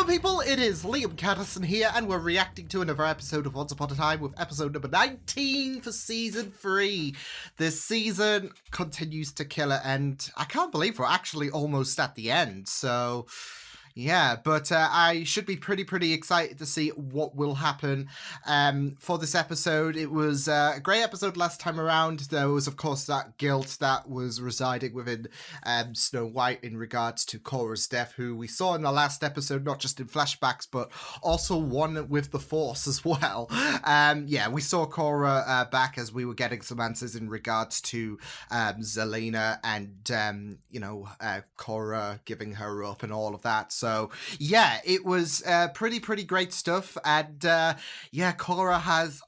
people, it is Liam Caddison here, and we're reacting to another episode of Once Upon a Time with episode number 19 for Season 3. This season continues to kill it, and I can't believe we're actually almost at the end, so... yeah, but I should be pretty excited to see what will happen for this episode. It was a great episode last time around. There was, of course, that guilt that was residing within Snow White in regards to Cora's death, who we saw in the last episode, not just in flashbacks, but also one with the Force as well. Yeah, we saw Cora back as we were getting some answers in regards to Zelena and, Cora giving her up and all of that. So, yeah, it was pretty great stuff. And, Cora has...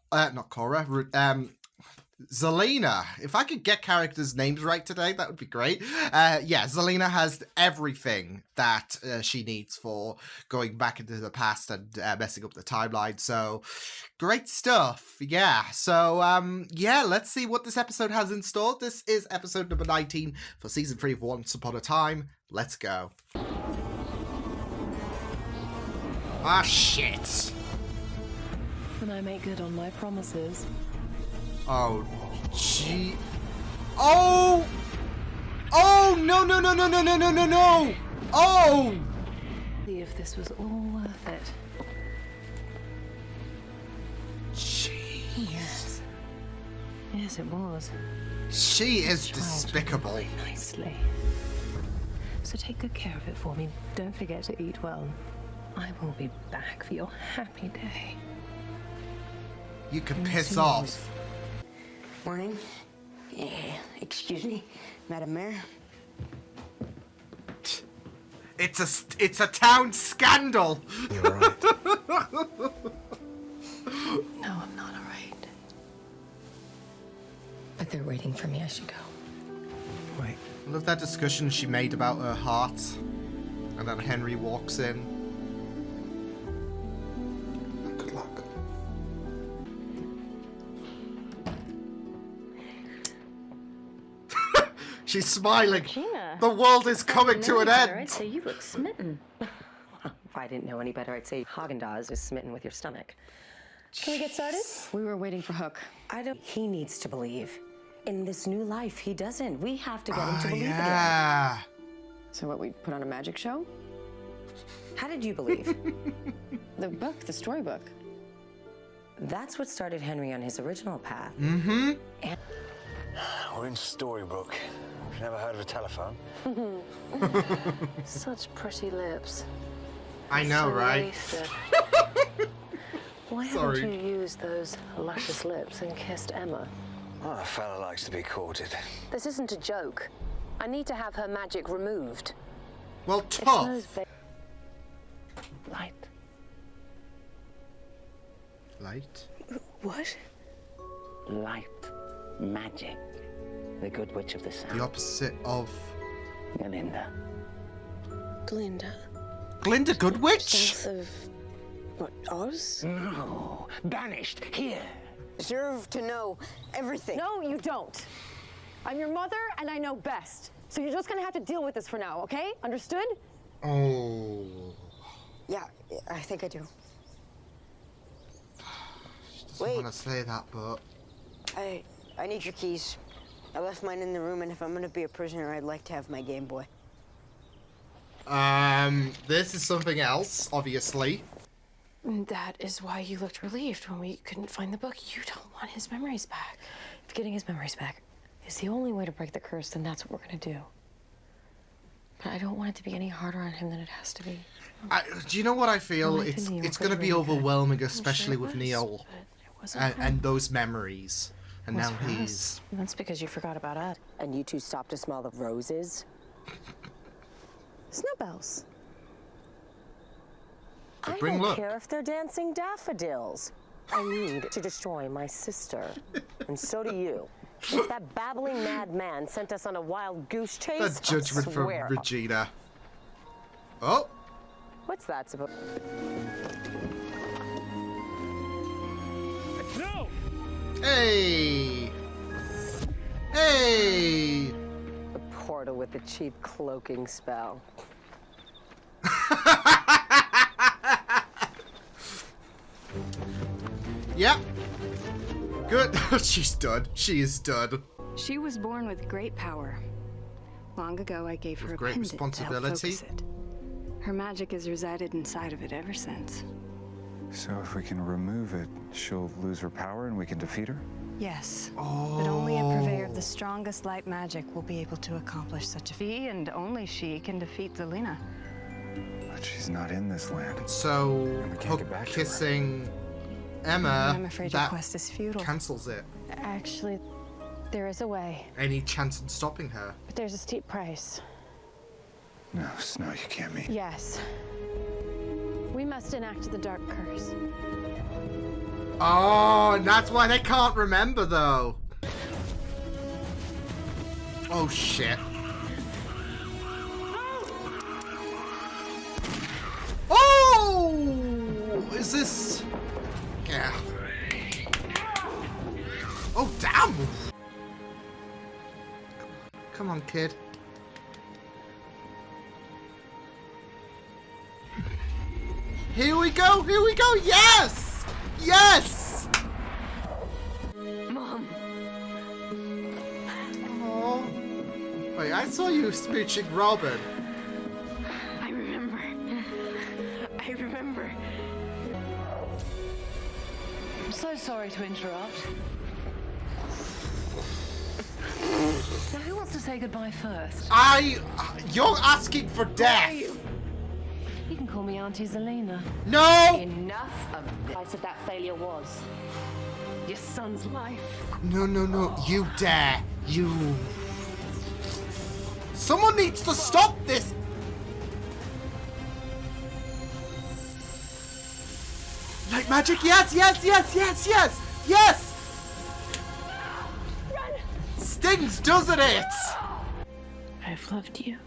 Zelena. If I could get characters' names right today, that would be great. Zelena has everything that she needs for going back into the past and messing up the timeline. So, great stuff. Yeah. So, let's see what this episode has in store. This is episode number 19 for Season 3 of Once Upon a Time. Let's go. Ah, shit. When I make good on my promises. Oh, gee. Oh! Oh, no. Oh! See if this was all worth it. Jeez. Yes, it was. She is despicable. Very nicely. So take good care of it for me. Don't forget to eat well. I will be back for your happy day. You can piss off. Morning. Yeah, excuse me, Madam Mayor. It's a town scandal. You're right. No, I'm not all right. But they're waiting for me. I should go. Wait. I love that discussion she made about her heart. And then Henry walks in. Good luck. She's smiling. Gina, The world is coming to an end. I'd say you look smitten. If I didn't know any better, I'd say Haagen-Dazs is smitten with your stomach. Can we get started? We were waiting for Hook. He needs to believe. In this new life, he doesn't. We have to get him to believe again. So what, we put on a magic show? How did you believe? The book, the storybook. That's what started Henry on his original path. Mm-hmm. We're in Storybook. You've never heard of a telephone? Such pretty lips. I know, So right? wasted. Why Sorry. haven't you used those luscious lips and kissed Emma? Oh, a fella likes to be courted. This isn't a joke. I need to have her magic removed. Well, It's tough. those light. Light. What? Light, magic, the good witch of the south. The opposite of... Melinda. Glinda. Glinda Goodwitch? South of... what, Oz? No, banished here. Deserve to know everything. No, you don't. I'm your mother, and I know best. So you're just gonna have to deal with this for now, okay? Understood? Oh. Yeah, I think I do. She doesn't Wait. want to say that, but... I need your keys. I left mine in the room, and if I'm gonna be a prisoner, I'd like to have my Game Boy. This is something else, obviously. That is why you looked relieved when we couldn't find the book. You don't want his memories back. If getting his memories back is the only way to break the curse, then that's what we're gonna do. But I don't want it to be any harder on him than it has to be. Do you know what I feel? Well, I It's think it's Neil going to was be really good. overwhelming, I'm especially sure it with was, Neil but it wasn't for and him. those memories. And It was now for us. he's... That's because you forgot about Ed. And you two stopped to smell the roses? Snowbells. But I bring don't luck. care if they're dancing daffodils. I need to destroy my sister. And so do you. If that babbling madman sent us on a wild goose chase, That judgment I from swear. Regina. Oh! What's that supposed? No! Hey! Hey! The portal with the cheap cloaking spell. Yep. Good. She's done. She is done. She was born with great power. Long ago, I gave her With a great pendant to help responsibility. focus it. Her magic has resided inside of it ever since. So if we can remove it, she'll lose her power and we can defeat her? Yes, but only a purveyor of the strongest light magic will be able to accomplish such a feat, and only she can defeat Zelina. But she's not in this land. So, we can't Hook get back to her. kissing Emma, I'm afraid your that quest is futile. cancels it. Actually, there is a way, Any chance in stopping her? but there's a steep price. No, Snow, you can't mean. Yes. We must enact the dark curse. Oh, and that's why they can't remember, though. Oh, shit. Oh! Is this... Yeah. Oh, damn! Come on, kid. Here we go! Here we go! Yes! Yes! Mom. Oh. Wait, I saw you smooching Robin. I remember. I remember. I'm so sorry to interrupt. Now, who wants to say goodbye first? You're asking for death! You can call me Auntie Zelina. No! Enough of this. I said that failure was Your son's life. No, no, no. You dare. You... Someone needs to stop this! Light magic, yes, yes, yes, yes, yes, yes! Run! Stings, doesn't it? I've loved you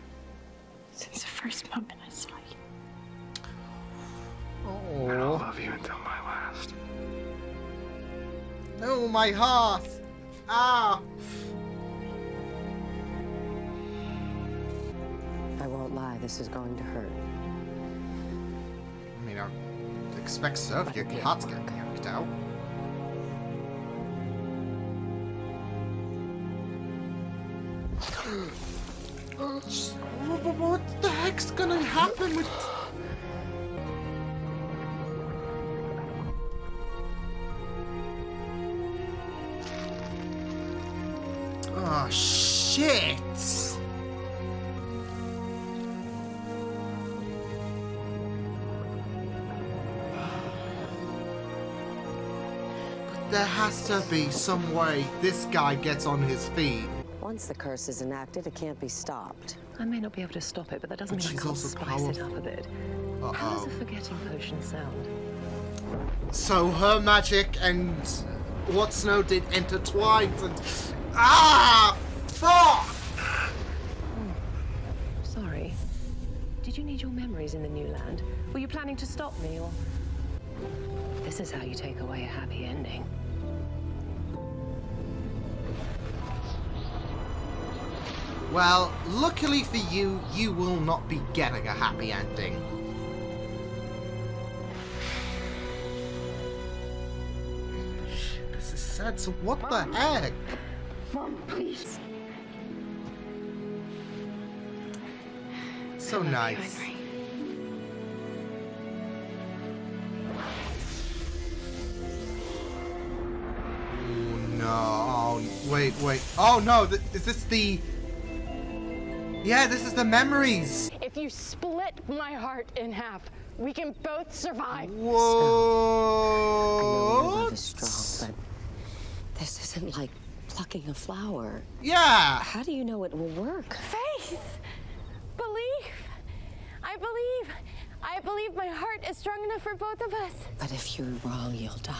since the first moment I saw you. And I'll love you until my last. No, my heart. Ah. I won't lie, this is going to hurt. I mean, I expect so if your heart's getting yanked out. What the heck's gonna happen with... Oh, shit! But there has to be some way this guy gets on his feet. Once the curse is enacted, it can't be stopped. I may not be able to stop it, but that doesn't But mean I she's can't also spice it powerful. up a bit. How does Uh-oh. a forgetting potion sound? So her magic and what Snow did intertwined and... Ah! Fuck! Sorry. Did you need your memories in the new land? Were you planning to stop me, or... This is how you take away a happy ending. Well, luckily for you, you will not be getting a happy ending. This is sad, so what the heck? Mom, please. So nice. Oh no, oh, wait. Oh no, is this the... Yeah, this is the memories. If you split my heart in half, we can both survive. I know your Whoa. love is strong, but this isn't like plucking a flower. Yeah. How do you know it will work? Faith, belief. I believe my heart is strong enough for both of us. But if you're wrong, you'll die.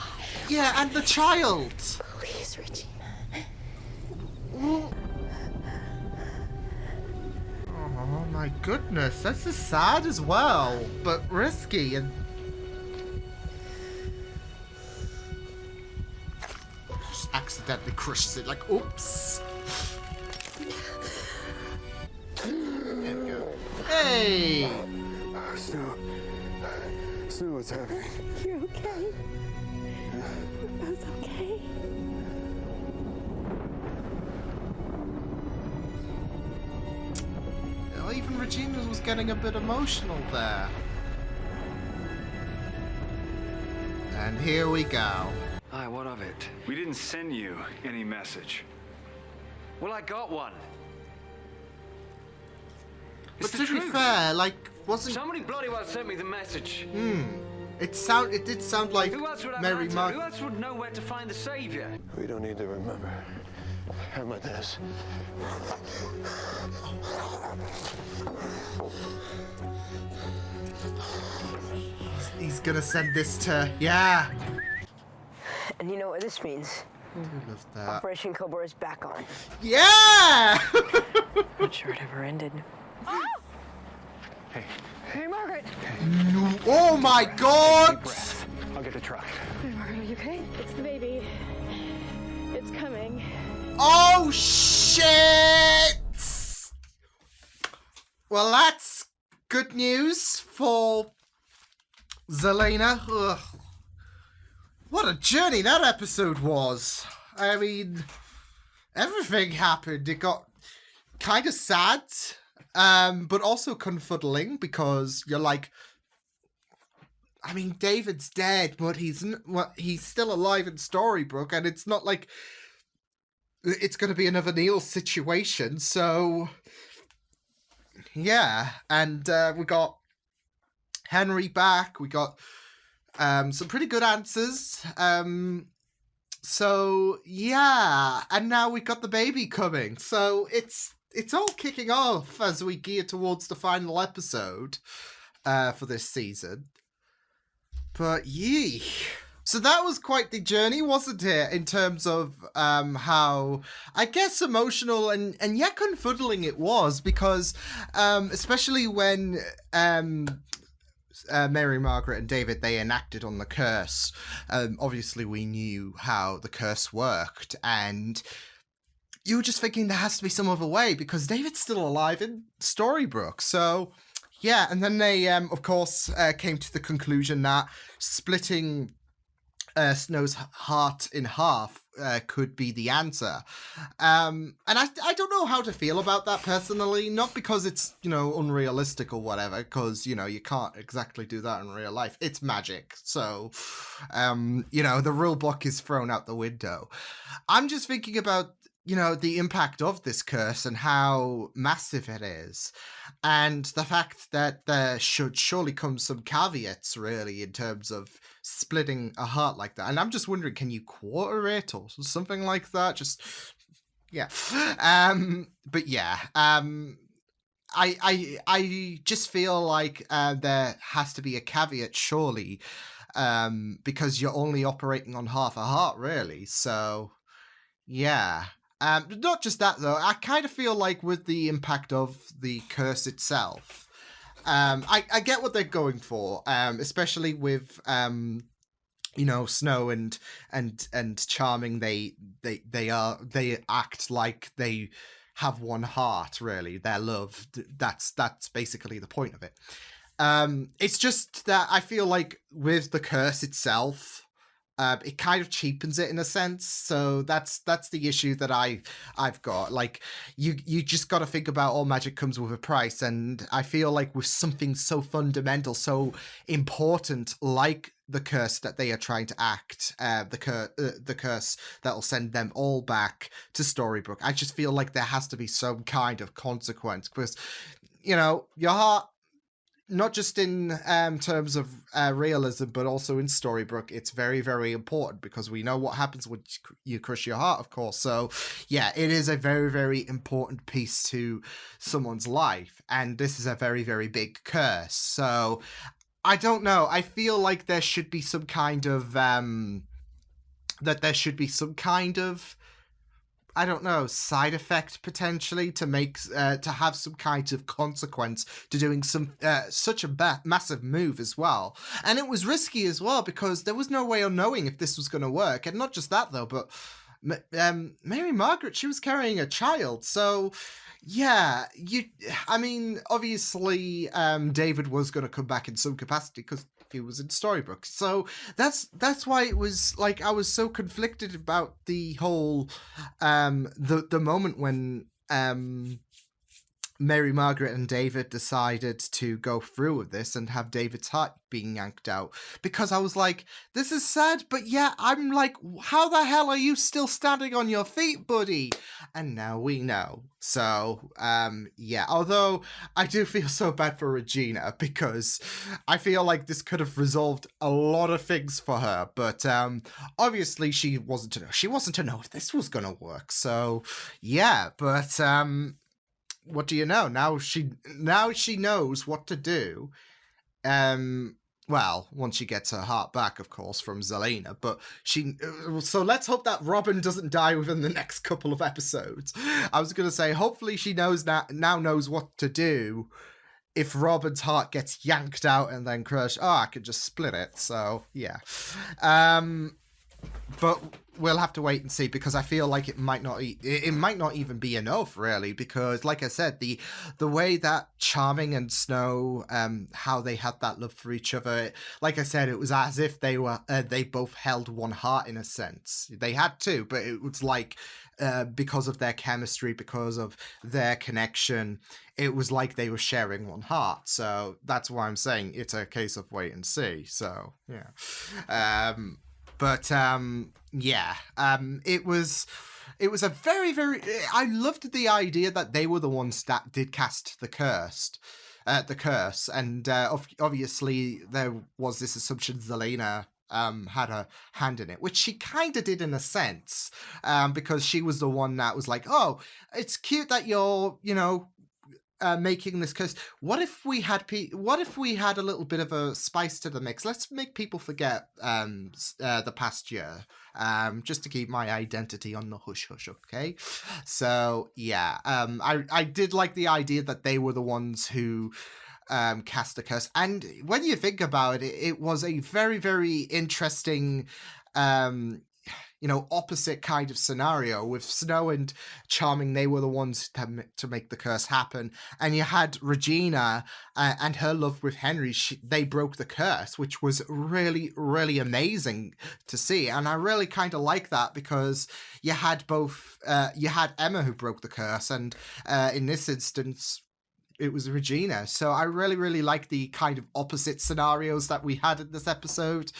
Yeah, and the child. Please, Regina. Oh my goodness, this is sad as well, but risky and... Just accidentally crushes it, like, oops. There we go. Hey! Snow, what's happening? You're okay. That's okay. Well, even Regina was getting a bit emotional there. And here we go. Aye, what of it? We didn't send you any message. Well, I got one. But to be fair, like, wasn't... Somebody bloody well sent me the message. It did sound like Who else would have Mary an answer? Mark. Who else would know where to find the savior? We don't need to remember. Emma does. He's gonna send this to... Yeah. And you know what this means? I love that. Operation Cobra is back on. Yeah! Not sure it ever ended. Hey, Margaret. Oh my god! I'll get the truck. Hey, Margaret, are you okay? It's the baby. It's coming. Oh shit! Well, that's good news for Zelena. Ugh. What a journey that episode was. I mean, everything happened. It got kind of sad, but also confuddling because you're like, I mean, David's dead, but he's still alive in Storybrooke, and it's not like it's going to be another Neil situation. So, yeah, and we got Henry back. We got some pretty good answers. So yeah, and now we got the baby coming. So it's all kicking off as we gear towards the final episode for this season. But yee. So that was quite the journey, wasn't it? In terms of how, I guess, emotional and yet confuddling it was, because especially when Mary Margaret and David, they enacted on the curse. Obviously, we knew how the curse worked, and you were just thinking there has to be some other way because David's still alive in Storybrooke. So, yeah, and then they, of course, came to the conclusion that splitting Snow's heart in half could be the answer. And I don't know how to feel about that personally, not because it's, unrealistic or whatever, because, you can't exactly do that in real life. It's magic. So, the rule book is thrown out the window. I'm just thinking about, the impact of this curse and how massive it is. And the fact that there should surely come some caveats, really, in terms of splitting a heart like that. And I'm just wondering, can you quarter it or something like that? Just, yeah. But yeah, I just feel like there has to be a caveat, surely, because you're only operating on half a heart, really. So, yeah. Not just that, though. I kind of feel like with the impact of the curse itself, I get what they're going for, especially with Snow and Charming. They act like they have one heart. Really, their love. That's basically the point of it. It's just that I feel like with the curse itself, it kind of cheapens it in a sense. So that's the issue that I've got. Like, you just got to think about all magic comes with a price, and I feel like with something so fundamental, so important, like the curse that they are trying to act, the curse that will send them all back to Storybrooke, I just feel like there has to be some kind of consequence, because your heart, not just in terms of realism, but also in Storybrooke, it's very, very important, because we know what happens when you crush your heart, of course. So, yeah, it is a very, very important piece to someone's life, and this is a very, very big curse. So, I don't know. I feel like there should be some kind of I don't know, side effect potentially to make to have some kind of consequence to doing some such a massive move as well. And it was risky as well, because there was no way of knowing if this was going to work. And not just that though, but Mary Margaret, she was carrying a child, so yeah, I mean, obviously, David was going to come back in some capacity because he was in Storybrooke, so that's why it was like I was so conflicted about the whole the moment when Mary Margaret and David decided to go through with this and have David's heart being yanked out, because I was like, this is sad, but yeah, I'm like, how the hell are you still standing on your feet, buddy? And now we know. So, yeah, although I do feel so bad for Regina, because I feel like this could have resolved a lot of things for her, but obviously she wasn't to know if this was gonna work. So, yeah, but what do you know? Now she knows what to do. Well, once she gets her heart back, of course, from Zelena. But so let's hope that Robin doesn't die within the next couple of episodes. I was going to say, hopefully she now knows what to do if Robin's heart gets yanked out and then crushed. Oh, I could just split it. So, yeah. But we'll have to wait and see, because I feel like it might not even be enough, really, because like I said, the way that Charming and Snow, how they had that love for each other, like I said, it was as if they both held one heart in a sense. They had two, but it was like because of their chemistry, because of their connection, it was like they were sharing one heart. So that's why I'm saying it's a case of wait and see. So yeah. But yeah, it was a very, very. I loved the idea that they were the ones that did cast the curse, and obviously there was this assumption Zelena had a hand in it, which she kind of did in a sense, because she was the one that was like, oh, it's cute that you're, making this curse. What if we had a little bit of a spice to the mix? Let's make people forget the past year, just to keep my identity on the hush hush. Okay, so yeah, I did like the idea that they were the ones who cast the curse, and when you think about it, it was a very, very interesting opposite kind of scenario. With Snow and Charming, they were the ones to make the curse happen, and you had Regina and her love with Henry. They broke the curse, which was really, really amazing to see, and I really kind of like that, because you had both. You had Emma, who broke the curse, and in this instance, it was Regina. So I really, really like the kind of opposite scenarios that we had in this episode,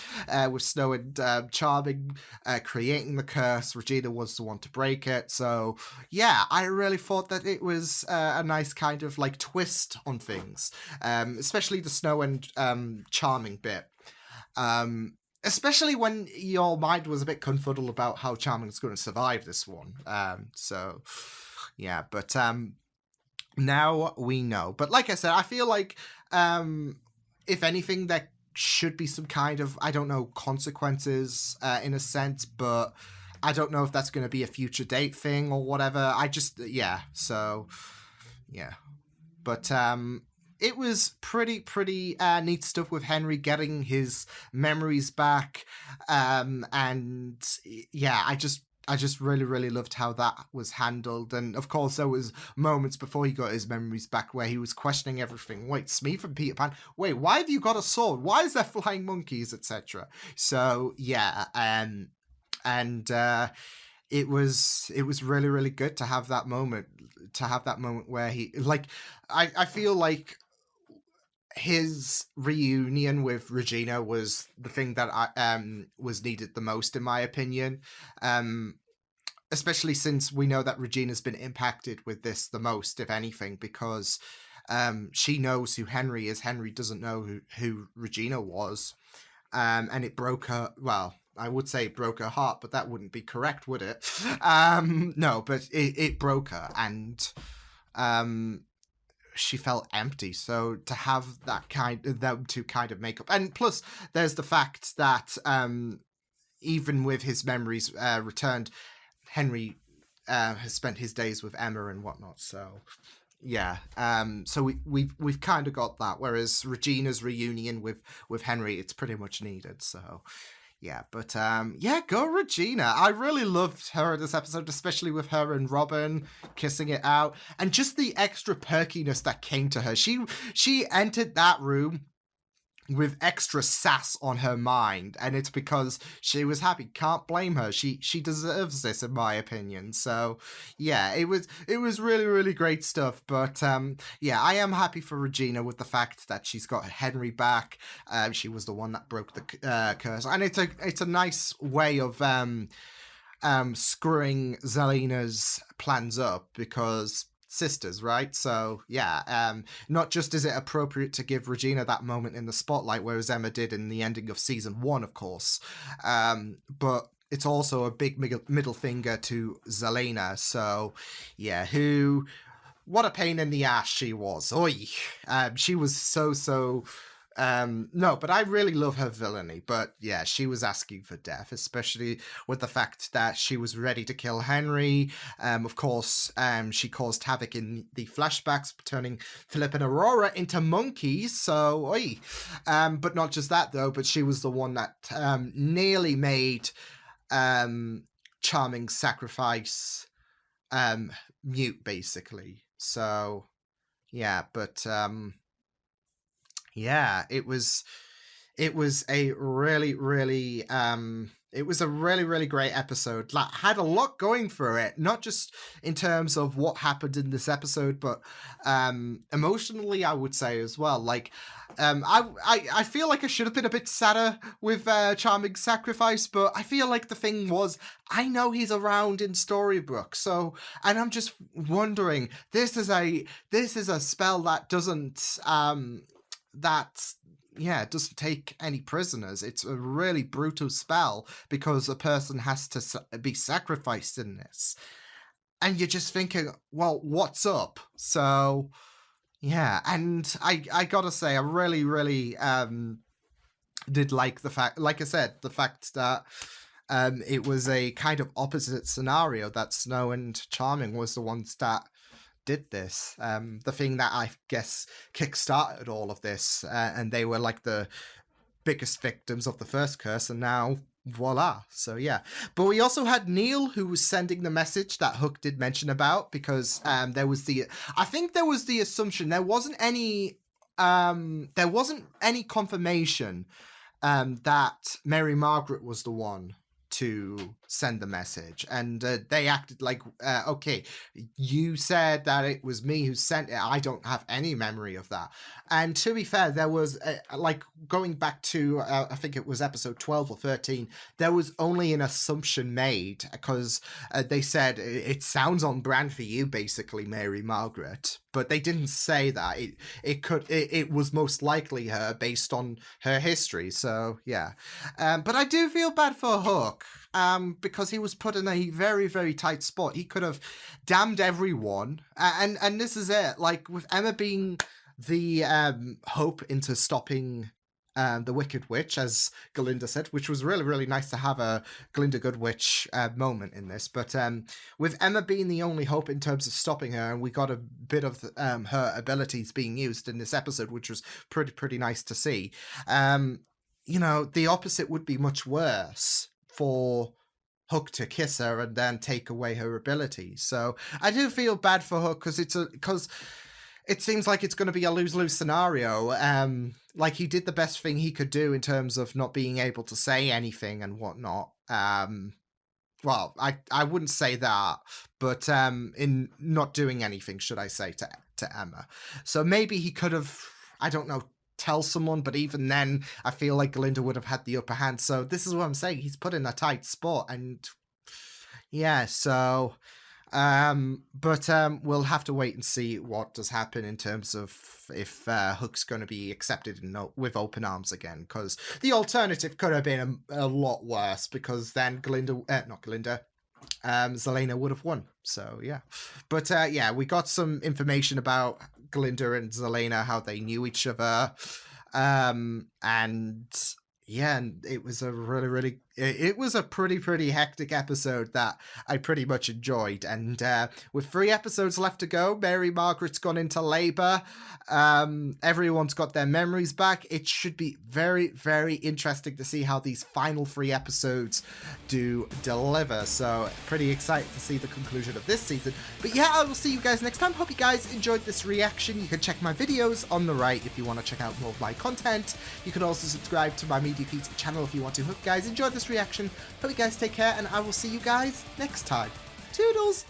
with Snow and Charming creating the curse. Regina was the one to break it. So yeah, I really thought that it was a nice kind of like twist on things, especially the Snow and Charming bit. Especially when your mind was a bit confuddled about how Charming's going to survive this one. So yeah, but now we know. But like I said, I feel like if anything, there should be some kind of, I don't know, consequences in a sense, but I don't know if that's going to be a future date thing or whatever. So yeah. But it was pretty neat stuff with Henry getting his memories back, and yeah, I just really, really loved how that was handled. And of course, there was moments before he got his memories back where he was questioning everything. Wait, Smee from Peter Pan? Wait, why have you got a sword? Why is there flying monkeys, etc.? So yeah, and it was really, really good to have that moment. Where he, like, I feel like his reunion with Regina was the thing that was needed the most, in my opinion, especially since we know that Regina's been impacted with this the most, if anything, because she knows who Henry is. Henry doesn't know who Regina was, and it broke her. Well, I would say it broke her heart, but that wouldn't be correct, would it? No, but it broke her, and she felt empty. So to have them to kind of make up, and plus there's the fact that even with his memories returned, Henry has spent his days with Emma and whatnot. So yeah, so we've kind of got that. Whereas Regina's reunion with Henry, it's pretty much needed. So Yeah, but go Regina. I really loved her in this episode, especially with her and Robin kissing it out, and just the extra perkiness that came to her. She entered that room with extra sass on her mind, and it's because she was happy. Can't blame her. She deserves this, in my opinion. So yeah, it was really, really great stuff. But yeah, I am happy for Regina with the fact that she's got Henry back. She was the one that broke the curse, and it's a nice way of screwing Zelena's plans up, because sisters, right? So yeah, not just is it appropriate to give Regina that moment in the spotlight, whereas Emma did in the ending of season 1, of course, but it's also a big middle finger to Zelena. So yeah, what a pain in the ass she was. Oi. She was so no, but I really love her villainy. But yeah, she was asking for death, especially with the fact that she was ready to kill Henry. Of course, she caused havoc in the flashbacks, turning Philip and Aurora into monkeys. So, oi. But not just that, though, but she was the one that nearly made Charming sacrifice mute, basically. So, yeah, but yeah, it was a really, really it was a really, really great episode. Like, had a lot going for it, not just in terms of what happened in this episode, but emotionally, I would say as well. Like, I feel like I should have been a bit sadder with Charming Sacrifice, but I feel like the thing was, I know he's around in Storybrooke, so, and I'm just wondering, this is a spell that doesn't doesn't take any prisoners. It's a really brutal spell because a person has to be sacrificed in this. And you're just thinking, well, what's up? So, yeah, and I gotta say, I really, really did like the fact, like I said, the fact that it was a kind of opposite scenario, that Snow and Charming was the ones that did this, the thing that I guess kickstarted all of this, and they were like the biggest victims of the first curse, and now voila. So yeah, but we also had Neil, who was sending the message that Hook did mention about, because there was the assumption, there wasn't any confirmation that Mary Margaret was the one to send the message, and they acted like, okay, you said that it was me who sent it. I don't have any memory of that. And to be fair, there was like, going back to I think it was episode 12 or 13, there was only an assumption made, because they said it sounds on brand for you, basically, Mary Margaret, but they didn't say that it was most likely her, based on her history. So yeah, but I do feel bad for Hook, because he was put in a very, very tight spot. He could have damned everyone, and this is it. Like, with Emma being the hope into stopping the Wicked Witch, as Galinda said, which was really, really nice to have a Galinda Good Witch moment in this. But with Emma being the only hope in terms of stopping her, and we got a bit of her abilities being used in this episode, which was pretty nice to see. You know, the opposite would be much worse, for Hook to kiss her and then take away her abilities. So I do feel bad for Hook, because it seems like it's going to be a lose-lose scenario. Like, he did the best thing he could do in terms of not being able to say anything and whatnot. Well, I wouldn't say that, but in not doing anything, should I say, to Emma. So maybe he could have, I don't know, tell someone, but even then, I feel like Galinda would have had the upper hand. So this is what I'm saying. He's put in a tight spot, and yeah, so but we'll have to wait and see what does happen in terms of if Hook's going to be accepted with open arms again, because the alternative could have been a lot worse, because then Zelena would have won. So yeah, but yeah, we got some information about Galinda and Zelena, how they knew each other, and yeah, and it was a really, really it was a pretty hectic episode that I pretty much enjoyed. And with 3 episodes left to go, Mary Margaret's gone into labor. Everyone's got their memories back. It should be very interesting to see how these final 3 episodes do deliver. So pretty excited to see the conclusion of this season. But yeah, I will see you guys next time. Hope you guys enjoyed this reaction. You can check my videos on the right if you want to check out more of my content. You can also subscribe to my Media Feeds channel if you want to. Hope you guys enjoyed this reaction. Hope you guys take care, and I will see you guys next time. Toodles!